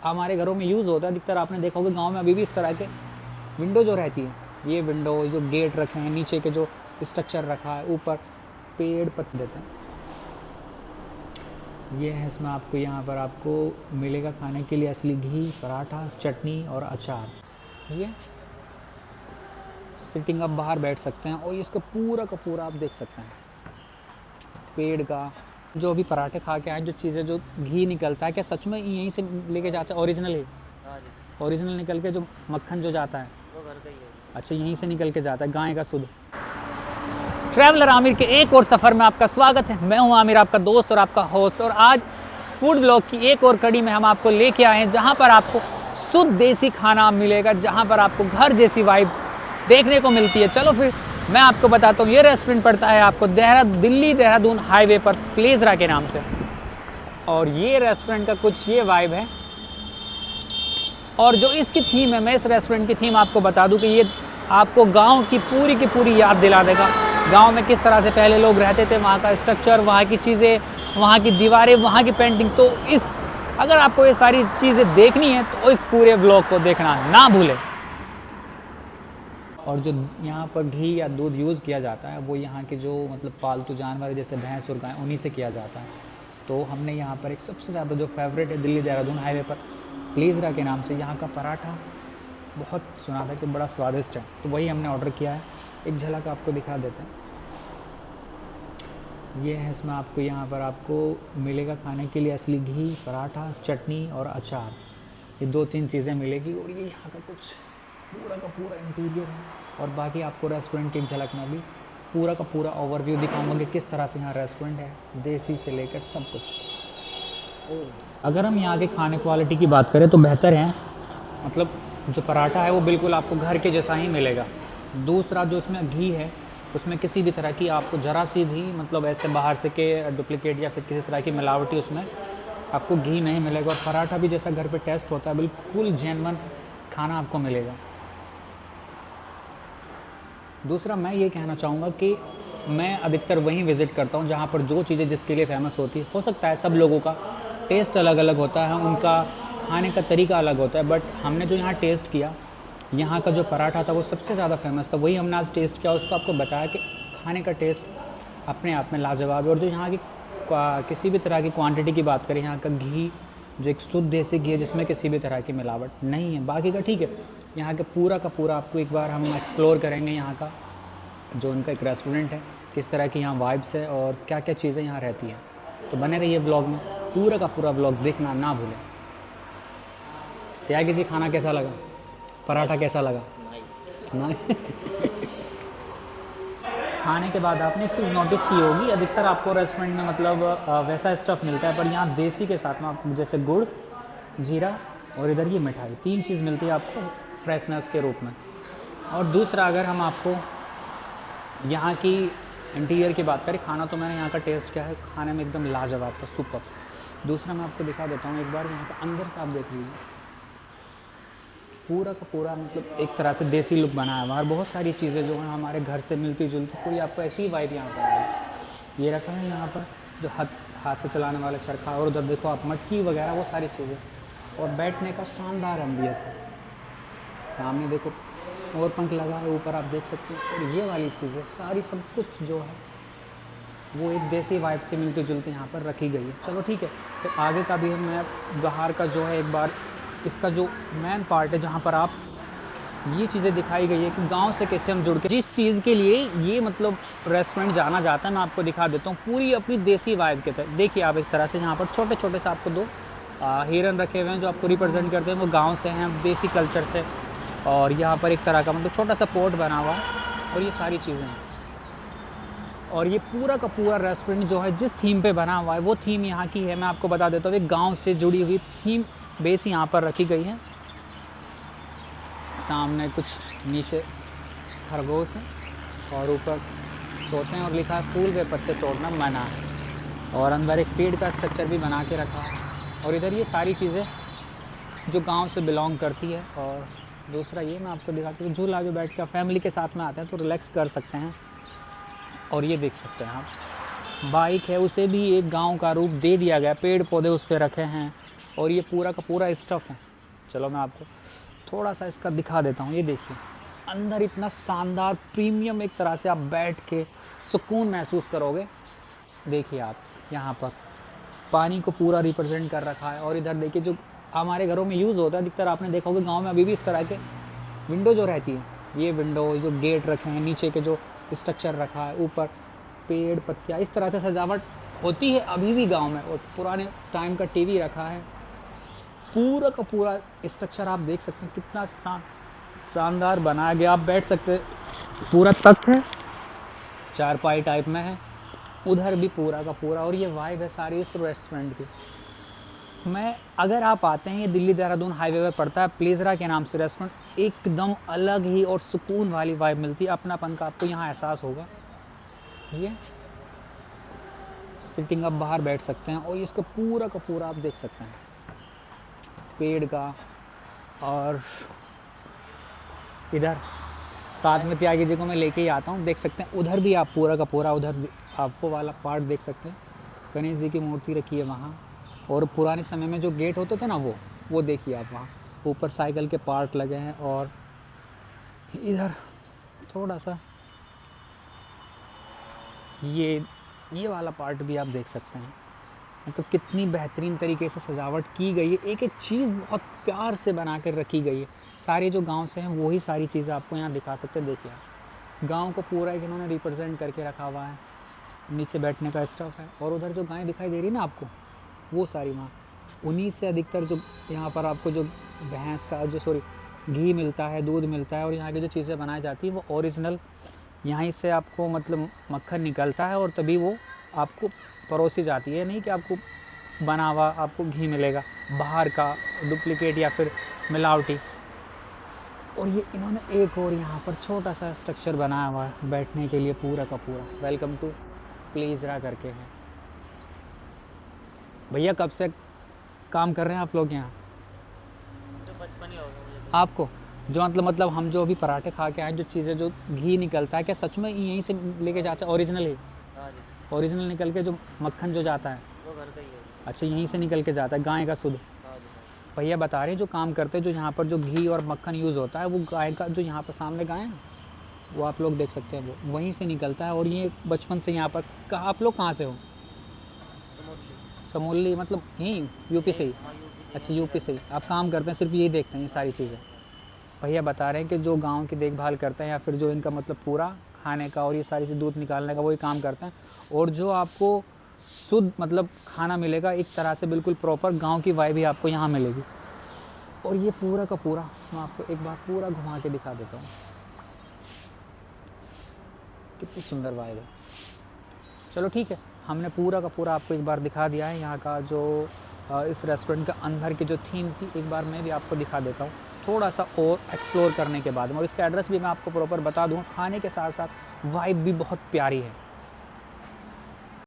हमारे घरों में यूज़ होता है अधिकतर। आपने देखा होगा गाँव में अभी भी इस तरह के विंडो जो रहती है, ये विंडो जो गेट रखे हैं, नीचे के जो स्ट्रक्चर रखा है, ऊपर पेड़ पत्ते देते हैं, ये है। इसमें आपको यहाँ पर आपको मिलेगा खाने के लिए असली घी, पराठा, चटनी और अचार। ये सिटिंग आप बाहर बैठ सकते हैं और इसका पूरा का पूरा आप देख सकते हैं पेड़ का। जो अभी पराठे खा के आए, जो चीज़ें जो घी निकलता है, क्या सच में यहीं से लेके जाते हैं ओरिजिनल ही? ओरिजिनल निकल के जो मक्खन जो जाता है वो घर का ही है। अच्छा, यहीं से निकल के जाता है, गाय का शुद्ध। ट्रैवलर आमिर के एक और सफ़र में आपका स्वागत है। मैं हूं आमिर, आपका दोस्त और आपका होस्ट। और आज फूड ब्लॉग की एक और कड़ी में हम आपको लेके आए हैं, जहां पर आपको शुद्ध देसी खाना मिलेगा, जहां पर आपको घर जैसी वाइब देखने को मिलती है। चलो फिर मैं आपको बताता हूँ। ये रेस्टोरेंट पड़ता है आपको दिल्ली देहरादून हाईवे पर प्लेजरा के नाम से। और ये रेस्टोरेंट का कुछ ये वाइब है। और जो इसकी थीम है, मैं इस रेस्टोरेंट की थीम आपको बता दूं कि ये आपको गांव की पूरी याद दिला देगा। गांव में किस तरह से पहले लोग रहते थे, वहाँ का स्ट्रक्चर, वहाँ की चीज़ें, वहाँ की दीवारें, वहाँ की पेंटिंग। तो अगर आपको ये सारी चीज़ें देखनी है तो इस पूरे व्लॉग को देखना ना भूलें। और जो यहाँ पर घी या दूध यूज़ किया जाता है, वो यहाँ के जो मतलब पालतू जानवर जैसे भैंस और गाय, उन्हीं से किया जाता है। तो हमने यहाँ पर एक सबसे ज़्यादा जो फेवरेट है दिल्ली देहरादून हाईवे पर प्लेजरा के नाम से, यहाँ का पराठा बहुत सुना था कि बड़ा स्वादिष्ट है, तो वही हमने ऑर्डर किया है। एक झलक आपको दिखा देते हैं। ये है, इसमें आपको यहाँ पर आपको मिलेगा खाने के लिए असली घी, पराठा, चटनी और अचार। ये 2-3 चीज़ें मिलेगी। और ये यहाँ का कुछ पूरा का पूरा इंटीरियर है। और बाकी आपको रेस्टोरेंट की एक झलक में भी पूरा का पूरा ओवरव्यू दिखाऊंगा कि किस तरह से यहाँ रेस्टोरेंट है, देसी से लेकर सब कुछ। अगर हम यहाँ के खाने क्वालिटी की बात करें तो बेहतर है। मतलब जो पराठा है वो बिल्कुल आपको घर के जैसा ही मिलेगा। दूसरा जो इसमें घी है, उसमें किसी भी तरह की आपको ज़रा सी भी मतलब ऐसे बाहर से के डुप्लीकेट या फिर किसी तरह की मिलावटी उसमें आपको घी नहीं मिलेगा। और पराठा भी जैसा घर पे टेस्ट होता है, बिल्कुल जेन्युइन खाना आपको मिलेगा। दूसरा मैं ये कहना चाहूँगा कि मैं अधिकतर वहीं विज़िट करता हूँ जहाँ पर जो चीज़ें जिसके लिए फ़ेमस होती है। हो सकता है सब लोगों का टेस्ट अलग अलग होता है, उनका खाने का तरीका अलग होता है, बट हमने जो यहाँ टेस्ट किया, यहाँ का जो पराठा था वो सबसे ज़्यादा फेमस था, वही हमने आज टेस्ट किया। उसको आपको बताया कि खाने का टेस्ट अपने आप में लाजवाब है। और जो यहाँ की किसी भी तरह की क्वांटिटी की बात करें, यहाँ का घी जो एक शुद्ध देसी घी है, जिसमें किसी भी तरह की मिलावट नहीं है। बाकी का ठीक है, यहाँ के पूरा का पूरा आपको एक बार हम एक्सप्लोर करेंगे। यहाँ का जो उनका एक रेस्टोरेंट है, किस तरह की यहाँ वाइब्स है और क्या क्या चीज़ें यहाँ रहती हैं। तो बने रहिए ब्लॉग में, पूरा का पूरा ब्लॉग देखना ना भूलें। त्यागी जी, खाना कैसा लगा? पराठा कैसा लगा? खाने के बाद आपने एक चीज़ नोटिस की होगी, अधिकतर आपको रेस्टोरेंट में मतलब वैसा स्टफ़ मिलता है, पर यहाँ देसी के साथ में आपको जैसे गुड़, जीरा और इधर ये मिठाई, 3 चीज़ मिलती है आपको फ्रेशनेस के रूप में। और दूसरा, अगर हम आपको यहाँ की इंटीरियर की बात करें, खाना तो मैंने यहाँ का टेस्ट किया है, खाने में एकदम लाजवाब था, सुपर। दूसरा मैं आपको दिखा देता हूँ एक बार, यहाँ का अंदर से आप देख लीजिए, पूरा का पूरा मतलब एक तरह से देसी लुक बनाया हुआ है। और बहुत सारी चीज़ें जो हैं हमारे घर से मिलती जुलती, कोई आपको ऐसी ही वाइब यहाँ पर आएगी। ये रखा है यहाँ पर जो हाथ से चलाने वाला चरखा, और उधर देखो आप मटकी वगैरह, वो सारी चीज़ें। और बैठने का शानदार एम्बियंस है। सामने देखो और पंख लगा है, ऊपर आप देख सकते हैं। और ये वाली चीज़ें सारी सब कुछ जो है वो एक देसी वाइब से मिलती जुलती यहाँ पर रखी गई है। चलो ठीक है, तो आगे का भी मैं बाहर का जो है एक बार, इसका जो मेन पार्ट है जहाँ पर आप ये चीज़ें दिखाई गई है कि गांव से कैसे हम जुड़ के, जिस चीज़ के लिए ये मतलब रेस्टोरेंट जाना जाता है, मैं आपको दिखा देता हूँ पूरी अपनी देसी वाइब के तहत। देखिए आप एक तरह से यहाँ पर छोटे छोटे से आपको 2 हिरन रखे हुए हैं जो आपको रिप्रेजेंट करते हैं, वो गाँव से हैं, देसी कल्चर से। और यहाँ पर एक तरह का मतलब छोटा सा पोर्ट बना हुआ है और ये सारी चीज़ें हैं। और ये पूरा का पूरा रेस्टोरेंट जो है जिस थीम पे बना हुआ है, वो थीम यहाँ की है। मैं आपको बता देता हूँ, एक गांव से जुड़ी हुई थीम बेस यहाँ पर रखी गई है। सामने कुछ नीचे खरगोश है और ऊपर तोते हैं, और लिखा है फूल व पत्ते तोड़ना मना है। और अंदर एक पेड़ का स्ट्रक्चर भी बना के रखा है। और इधर ये सारी चीज़ें जो गांव से बिलोंग करती है। और दूसरा ये मैं आपको दिखाती हूँ, झूला जो बैठ कर फैमिली के साथ में आते हैं तो रिलैक्स कर सकते हैं। और ये देख सकते हैं आप, बाइक है, उसे भी एक गांव का रूप दे दिया गया, पेड़ पौधे उस पर रखे हैं। और ये पूरा का पूरा स्टफ़ है। चलो मैं आपको थोड़ा सा इसका दिखा देता हूँ। ये देखिए अंदर इतना शानदार प्रीमियम, एक तरह से आप बैठ के सुकून महसूस करोगे। देखिए आप यहाँ पर पानी को पूरा रिप्रेजेंट कर रखा है। और इधर देखिए जो हमारे घरों में यूज़ होता है, अधिकतर आपने देखा होगा गाँव में अभी भी इस तरह के विंडो जो रहती है, ये विंडो जो गेट रखे हैं, नीचे के जो स्ट्रक्चर रखा है, ऊपर पेड़ पत्तियाँ, इस तरह से सजावट होती है अभी भी गांव में। और पुराने टाइम का टीवी रखा है, पूरा का पूरा स्ट्रक्चर आप देख सकते हैं कितना शानदार बनाया गया। आप बैठ सकते हैं, पूरा तख्त है, चारपाई टाइप में है, उधर भी पूरा का पूरा। और ये वाइब है सारी इस रेस्टोरेंट की। मैं अगर आप आते हैं, ये दिल्ली देहरादून हाईवे पर पड़ता है, प्लेजरा के नाम से रेस्टोरेंट, एकदम अलग ही और सुकून वाली वाइब मिलती है, अपनापन का आपको यहाँ एहसास होगा। ये सिटिंग आप बाहर बैठ सकते हैं और इसका पूरा का पूरा आप देख सकते हैं पेड़ का। और इधर साथ में त्यागी जी को मैं लेके ही आता हूँ, देख सकते हैं उधर भी आप पूरा का पूरा, उधर आप वो वाला पार्ट देख सकते हैं, गणेश जी की मूर्ति रखी है वहाँ। और पुराने समय में जो गेट होते थे ना, वो देखिए आप वहाँ ऊपर साइकिल के पार्ट लगे हैं। और इधर थोड़ा सा ये वाला पार्ट भी आप देख सकते हैं। मतलब कितनी बेहतरीन तरीके से सजावट की गई है, एक एक चीज़ बहुत प्यार से बना कर रखी गई है। सारे जो गांव से हैं वही सारी चीज़ें आपको यहाँ दिखा सकते हैं। देखिए आप गांव को पूरा एक इन्होंने रिप्रेजेंट करके रखा हुआ है। नीचे बैठने का स्टफ़ है और उधर जो गाय दिखाई दे रही है ना आपको, वो सारी वहाँ उन्हीं से अधिकतर जो यहाँ पर आपको जो भैंस का घी मिलता है, दूध मिलता है। और यहाँ की जो चीज़ें बनाई जाती हैं वो ओरिजिनल यहीं से आपको मतलब मक्खन निकलता है और तभी वो आपको परोसी जाती है। नहीं कि आपको बना हुआ आपको घी मिलेगा बाहर का डुप्लीकेट या फिर मिलावटी। और ये इन्होंने एक और यहाँ पर छोटा सा स्ट्रक्चर बनाया हुआ है बैठने के लिए, पूरा का पूरा वेलकम टू प्लेजरा करके है। भैया कब से काम कर रहे हैं आप लोग यहाँ? तो बचपन ही होगा आपको जो मतलब हम जो अभी पराठे खा के आए, जो चीज़ें जो घी निकलता है, क्या सच में यहीं से लेके जाते हैं ओरिजिनल ही? हाँ जी, ओरिजिनल निकल के जो मक्खन जो जाता है, वो घर का ही है। अच्छा यहीं से निकल के जाता है, गाय का शुद्ध? हाँ जी, हाँ भैया बता रहे हैं जो काम करते हैं, जो यहाँ पर जो घी और मक्खन यूज़ होता है वो गाय का, जो यहाँ पर सामने गाय है वो आप लोग देख सकते हैं, वो वहीं से निकलता है। और ये बचपन से यहाँ पर आप लोग कहाँ से हो? जी। समोली मतलब यहीं यूपी से ही? हाँ, यूपी से। अच्छा यूपी से ही आप काम करते हैं, सिर्फ यही देखते हैं ये सारी चीज़ें? भैया बता रहे हैं कि जो गांव की देखभाल करते हैं या फिर जो इनका मतलब पूरा खाने का और ये सारी चीज़ दूध निकालने का वही काम करते हैं। और जो आपको शुद्ध मतलब खाना मिलेगा एक तरह से बिल्कुल प्रॉपर गांव की वाइब भी आपको यहाँ मिलेगी। और ये पूरा का पूरा मैं आपको एक बार पूरा घुमा के दिखा देता हूँ, कितनी सुंदर वाइब है। चलो ठीक है, हमने पूरा का पूरा आपको एक बार दिखा दिया है यहाँ का जो इस रेस्टोरेंट का अंदर की जो थीम थी, एक बार मैं भी आपको दिखा देता हूँ थोड़ा सा और एक्सप्लोर करने के बाद में। और इसका एड्रेस भी मैं आपको प्रॉपर बता दूँ, खाने के साथ साथ वाइब भी बहुत प्यारी है।